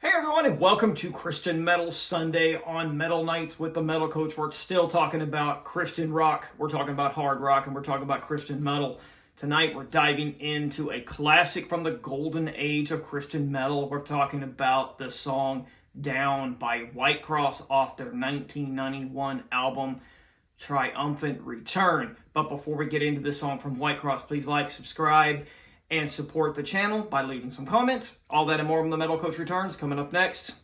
Hey everyone, and welcome to Christian Metal Sunday on Metal Nights with the Metal Coach. We're still talking about Christian rock, we're talking about hard rock, and we're talking about Christian metal. Tonight we're diving into a classic from the golden age of Christian metal. We're talking about the song Down by Whitecross off their 1991 album Triumphant Return. But before we get into this song from Whitecross, please like, subscribe, and support the channel by leaving some comments. All that and more when the Metal Coach returns. Coming up next.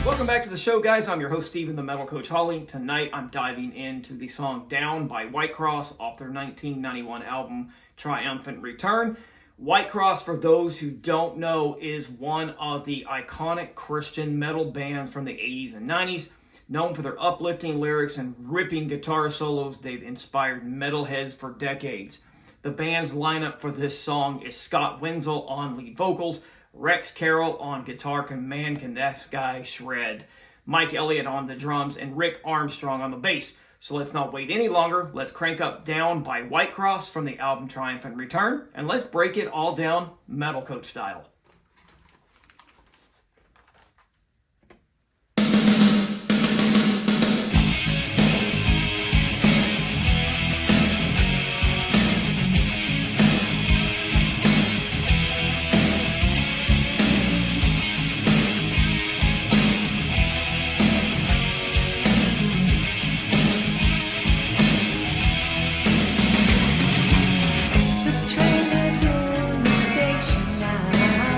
Welcome back to the show, guys. I'm your host, Steven, the Metal Coach Holly. Tonight, I'm diving into the song Down by Whitecross off their 1991 album Triumphant Return. Whitecross, for those who don't know, is one of the iconic Christian metal bands from the 80s and 90s. Known for their uplifting lyrics and ripping guitar solos, they've inspired metalheads for decades. The band's lineup for this song is Scott Wenzel on lead vocals, Rex Carroll on guitar, and man, can that guy shred, Mike Elliott on the drums, and Rick Armstrong on the bass. So let's not wait any longer. Let's crank up Down by Whitecross from the album Triumphant Return, and let's break it all down Metal Coach style. The train is in the station now.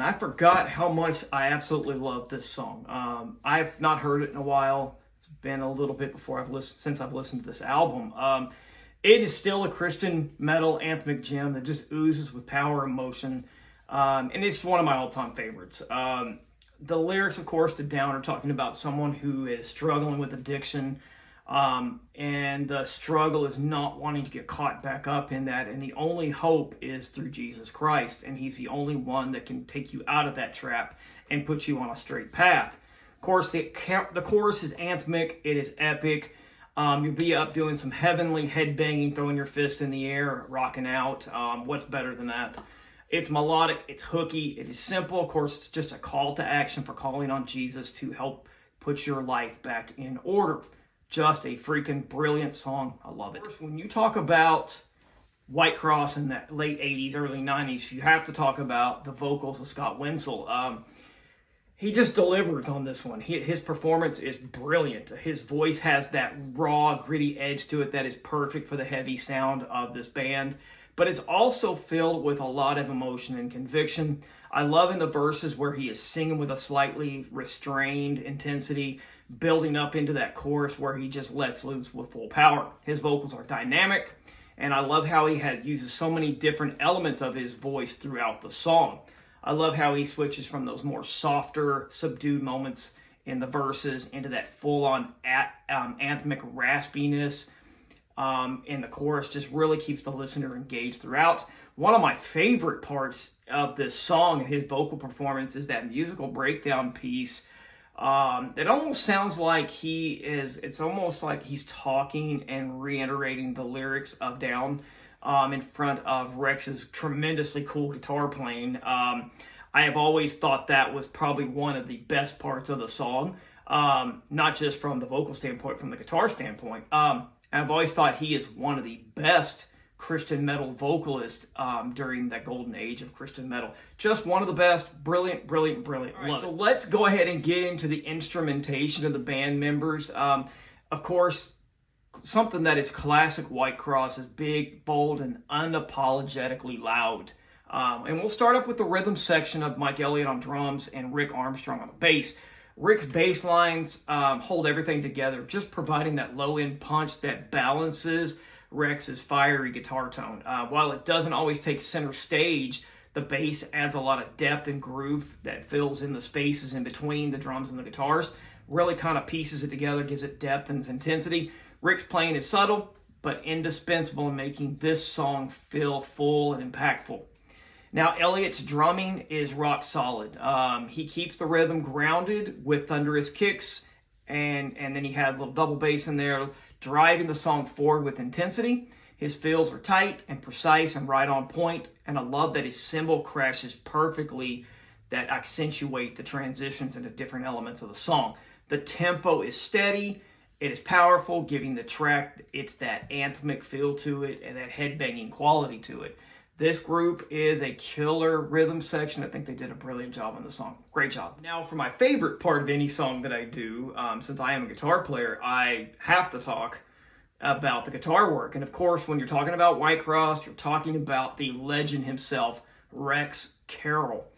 I forgot how much I absolutely love this song. I've not heard it in a while. It's been a little bit since I've listened to this album. It is still a Christian metal anthemic gem that just oozes with power and emotion, and it's one of my all-time favorites. The lyrics, of course, to Down are talking about someone who is struggling with addiction, and the struggle is not wanting to get caught back up in that, and the only hope is through Jesus Christ, and he's the only one that can take you out of that trap and put you on a straight path. Of course, the chorus is anthemic, it is epic. You'll be up doing some heavenly headbanging, throwing your fist in the air, rocking out. What's better than that? It's melodic, it's hooky, it is simple. Of course, it's just a call to action for calling on Jesus to help put your life back in order. Just a freaking brilliant song. I love it. When you talk about Whitecross in the late 80s, early 90s, you have to talk about the vocals of Scott Wenzel. He just delivers on this one. His performance is brilliant. His voice has that raw, gritty edge to it that is perfect for the heavy sound of this band. But it's also filled with a lot of emotion and conviction. I love in the verses where he is singing with a slightly restrained intensity, building up into that chorus where he just lets loose with full power. His vocals are dynamic, and I love how he uses so many different elements of his voice throughout the song. I love how he switches from those more softer, subdued moments in the verses into that full-on anthemic raspiness in the chorus. Just really keeps the listener engaged throughout. One of my favorite parts of this song and his vocal performance is that musical breakdown piece. It almost sounds like it's almost like he's talking and reiterating the lyrics of Down in front of Rex's tremendously cool guitar playing. I have always thought that was probably one of the best parts of the song, not just from the vocal standpoint, from the guitar standpoint. I've always thought he is one of the best Christian metal vocalists during that golden age of Christian metal. Just one of the best. Brilliant, brilliant, brilliant. All right, so let's go ahead and get into the instrumentation of the band members. Of course, something that is classic Whitecross is big, bold, and unapologetically loud. And we'll start off with the rhythm section of Mike Elliott on drums and Rick Armstrong on the bass. Rick's bass lines hold everything together, just providing that low-end punch that balances Rex's fiery guitar tone. While it doesn't always take center stage, the bass adds a lot of depth and groove that fills in the spaces in between the drums and the guitars. Really kind of pieces it together, gives it depth and intensity. Rick's playing is subtle, but indispensable in making this song feel full and impactful. Now, Elliott's drumming is rock solid. He keeps the rhythm grounded with thunderous kicks, and then he had a little double bass in there, driving the song forward with intensity. His fills are tight and precise and right on point, and I love that his cymbal crashes perfectly that accentuate the transitions into different elements of the song. The tempo is steady. It is powerful, giving the track that anthemic feel to it and that headbanging quality to it. This group is a killer rhythm section. I think they did a brilliant job on the song. Great job. Now, for my favorite part of any song that I do, since I am a guitar player, I have to talk about the guitar work. And of course, when you're talking about Whitecross, you're talking about the legend himself, Rex Carroll.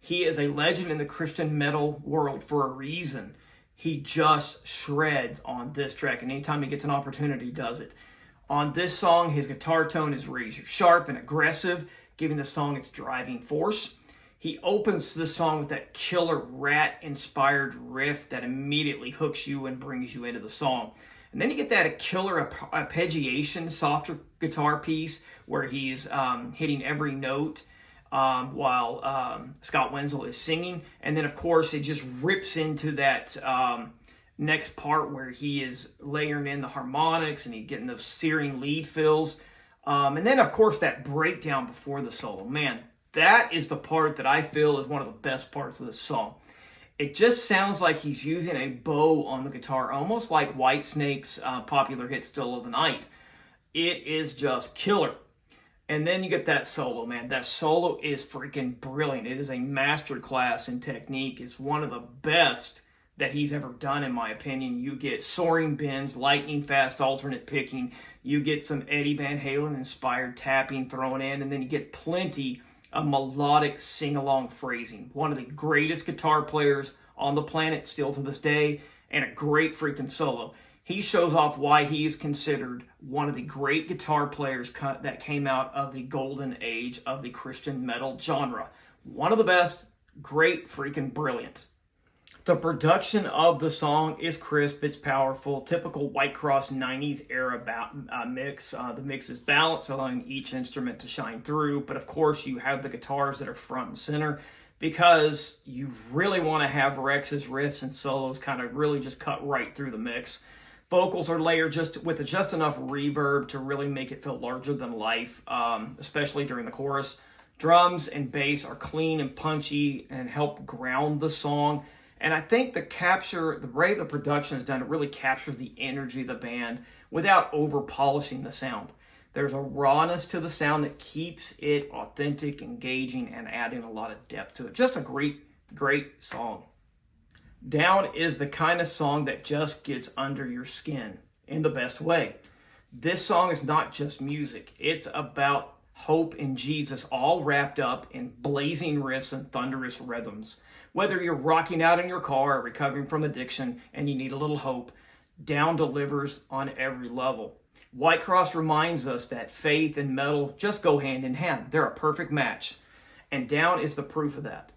He is a legend in the Christian metal world for a reason. He just shreds on this track, and anytime he gets an opportunity, he does it. On this song, his guitar tone is razor sharp and aggressive, giving the song its driving force. He opens the song with that killer Rat-inspired riff that immediately hooks you and brings you into the song. And then you get that killer arpeggiation, softer guitar piece where he's hitting every note while Scott Wenzel is singing. And then, of course, it just rips into that next part where he is layering in the harmonics and he's getting those searing lead fills. And then, of course, that breakdown before the solo. Man, that is the part that I feel is one of the best parts of the song. It just sounds like he's using a bow on the guitar, almost like Whitesnake's popular hit Still of the Night. It is just killer. And then you get that solo, man. That solo is freaking brilliant. It is a masterclass in technique. It's one of the best that he's ever done, in my opinion. You get soaring bends, lightning fast alternate picking. You get some Eddie Van Halen inspired tapping thrown in, and then you get plenty a melodic sing-along phrasing. One of the greatest guitar players on the planet still to this day, and a great freaking solo. He shows off why he is considered one of the great guitar players that came out of the golden age of the Christian metal genre. One of the best, great, freaking brilliant. The production of the song is crisp, it's powerful, typical Whitecross 90s era mix. The mix is balanced, allowing each instrument to shine through, but of course you have the guitars that are front and center, because you really want to have Rex's riffs and solos kind of really just cut right through the mix. Vocals are layered with just enough reverb to really make it feel larger than life, especially during the chorus. Drums and bass are clean and punchy and help ground the song. And I think the way the production is done, it really captures the energy of the band without over-polishing the sound. There's a rawness to the sound that keeps it authentic, engaging, and adding a lot of depth to it. Just a great, great song. Down is the kind of song that just gets under your skin in the best way. This song is not just music. It's about hope in Jesus, all wrapped up in blazing riffs and thunderous rhythms. Whether you're rocking out in your car or recovering from addiction and you need a little hope, Down delivers on every level. Whitecross reminds us that faith and metal just go hand in hand. They're a perfect match. And Down is the proof of that.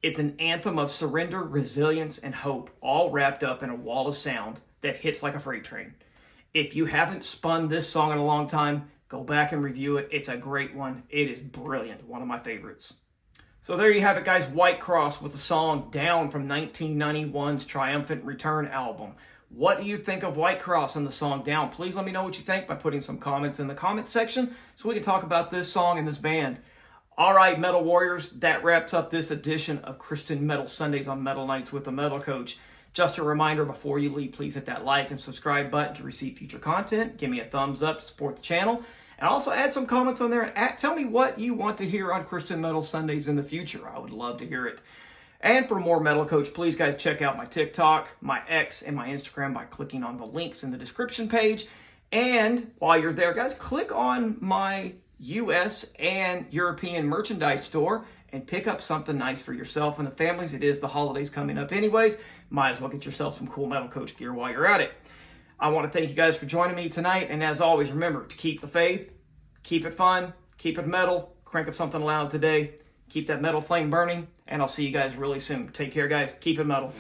It's an anthem of surrender, resilience, and hope, all wrapped up in a wall of sound that hits like a freight train. If you haven't spun this song in a long time, go back and review it. It's a great one. It is brilliant. One of my favorites. So there you have it, guys. Whitecross with the song Down from 1991's Triumphant Return album. What do you think of Whitecross and the song Down? Please let me know what you think by putting some comments in the comment section so we can talk about this song and this band. All right, Metal Warriors, that wraps up this edition of Christian Metal Sundays on Metal Nights with the Metal Coach. Just a reminder, before you leave, please hit that like and subscribe button to receive future content. Give me a thumbs up to support the channel. And also add some comments on there. Tell me what you want to hear on Christian Metal Sundays in the future. I would love to hear it. And for more Metal Coach, please, guys, check out my TikTok, my X, and my Instagram by clicking on the links in the description page. And while you're there, guys, click on my US and European merchandise store and pick up something nice for yourself and the families. It is the holidays coming up anyways. Might as well get yourself some cool Metal Coach gear while you're at it. I want to thank you guys for joining me tonight. And as always, remember to keep the faith, keep it fun, keep it metal, crank up something loud today, keep that metal flame burning, and I'll see you guys really soon. Take care, guys. Keep it metal.